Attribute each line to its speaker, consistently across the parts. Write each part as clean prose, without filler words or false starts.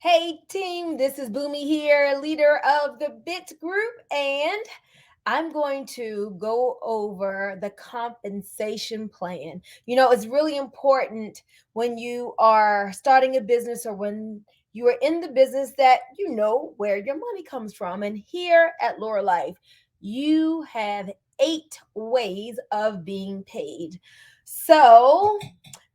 Speaker 1: Hey team, this is Boomy here, leader of the BIT group, and I'm going to go over the compensation plan. It's really important when you are starting a business or when you are in the business that you know where your money comes from. And here at LurraLife, you have 8 ways of being paid. So,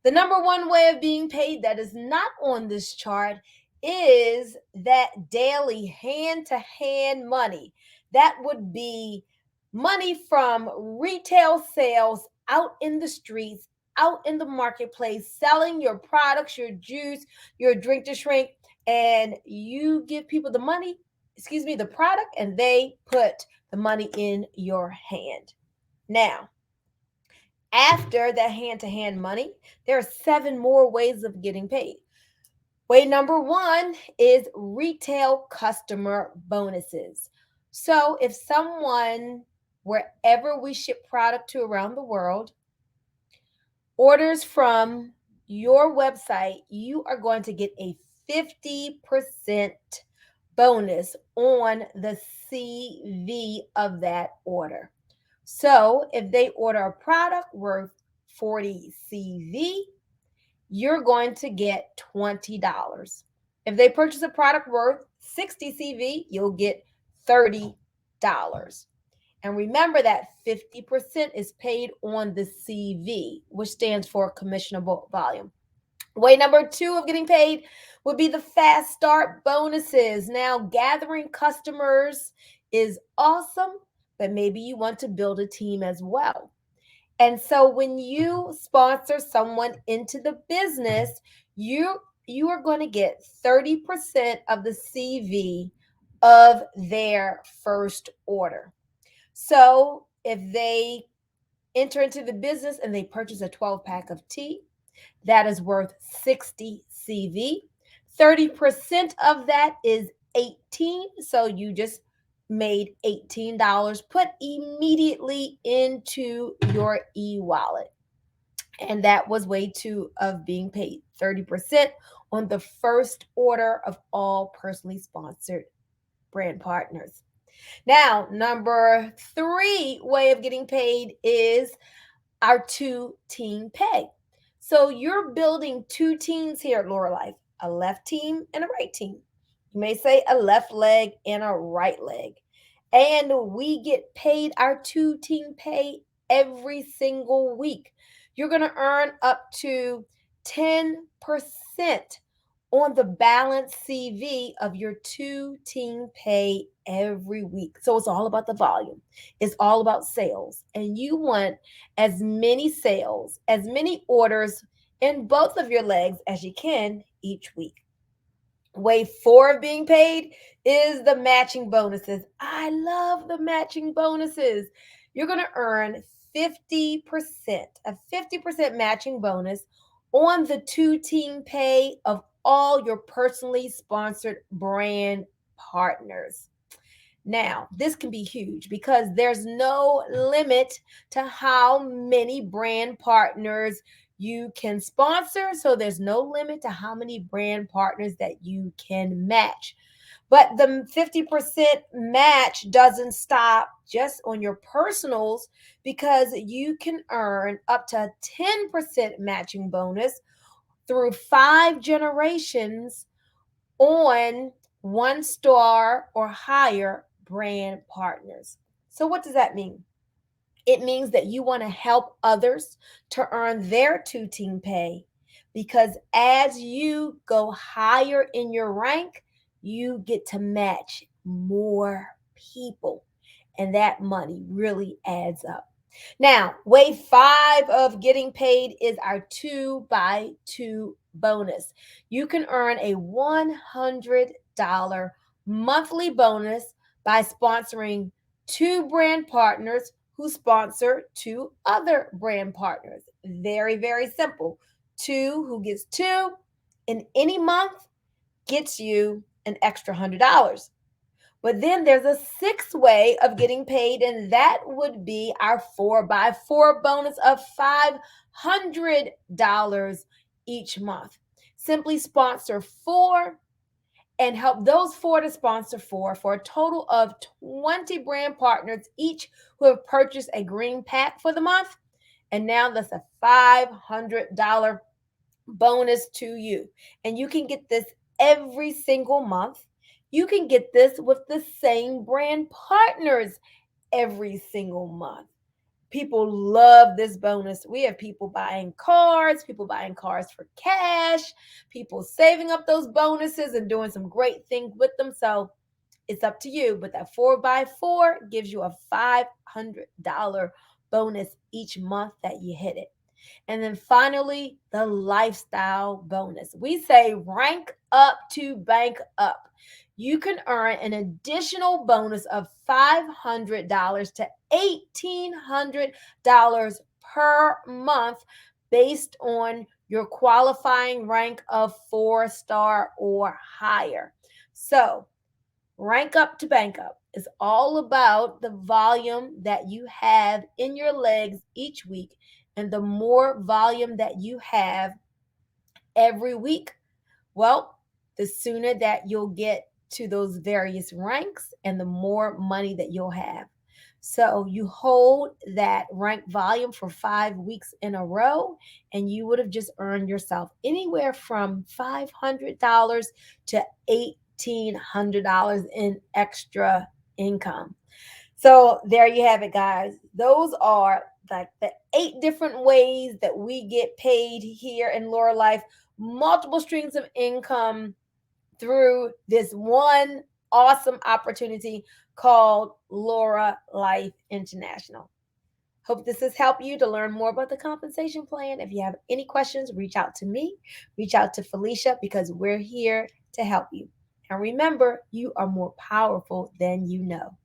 Speaker 1: the number one way of being paid that is not on this chart is that daily hand to hand money. That would be money from retail sales out in the streets, out in the marketplace, selling your products, your juice, your drink to shrink, and you give people the product, and they put the money in your hand. Now, after that hand to hand money, there are 7 more ways of getting paid. Way number one is retail customer bonuses. So if someone, wherever we ship product to around the world, orders from your website, you are going to get a 50% bonus on the CV of that order. So if they order a product worth 40 CV, you're going to get $20. If they purchase a product worth 60 CV, you'll get $30. And remember that 50% is paid on the CV, which stands for commissionable volume. Way number two of getting paid would be the fast start bonuses. Now, gathering customers is awesome, but maybe you want to build a team as well. And so when you sponsor someone into the business, you are going to get 30% of the CV of their first order. So if they enter into the business and they purchase a 12 pack of tea, that is worth 60 CV. 30% of that is 18. So you just made $18 put immediately into your e-wallet. And that was way two of being paid 30% on the first order of all personally sponsored brand partners. Now, number three way of getting paid is our two team pay. So you're building two teams here at LurraLife, a left team and a right team. You may say a left leg and a right leg. And we get paid our two team pay every single week. You're going to earn up to 10% on the balance CV of your two team pay every week. So it's all about the volume. It's all about sales. And you want as many sales, as many orders in both of your legs as you can each week. Way four of being paid is the matching bonuses. I love the matching bonuses. You're going to earn 50%, a 50% matching bonus on the two team pay of all your personally sponsored brand partners. Now, this can be huge because there's no limit to how many brand partners you can sponsor. So there's no limit to how many brand partners that you can match. But the 50% match doesn't stop just on your personals because you can earn up to 10% matching bonus through 5 generations on 1 star or higher brand partners. So, what does that mean? It means that you want to help others to earn their two team pay because as you go higher in your rank, you get to match more people, and that money really adds up. Now, way five of getting paid is our 2x2 bonus. You can earn a $100 monthly bonus by sponsoring two brand partners who sponsor two other brand partners. Very, very simple. Two who gets two in any month gets you an extra $100. But then there's a sixth way of getting paid, and that would be our 4x4 bonus of $500 each month. Simply sponsor four and help those four to sponsor four for a total of 20 brand partners each who have purchased a green pack for the month. And now that's a $500 bonus to you. And you can get this every single month. You can get this with the same brand partners every single month. People love this bonus. We have people buying cars for cash, people saving up those bonuses and doing some great things with them. So it's up to you. But that 4x4 gives you a $500 bonus each month that you hit it. And then finally, the lifestyle bonus. We say rank up to bank up. You can earn an additional bonus of $500 to $1,800 per month based on your qualifying rank of 4-star or higher. So, rank up to bank up is all about the volume that you have in your legs each week. And the more volume that you have every week, well, the sooner that you'll get to those various ranks and the more money that you'll have. So you hold that rank volume for 5 weeks in a row, and you would have just earned yourself anywhere from $500 to $1,800 in extra income. So there you have it, guys. Those are like the 8 different ways that we get paid here in LurraLife. Multiple streams of income through this one awesome opportunity called LurraLife International. Hope this has helped you to learn more about the compensation plan. If you have any questions, reach out to me, reach out to Felicia, because we're here to help you. And remember, you are more powerful than you know.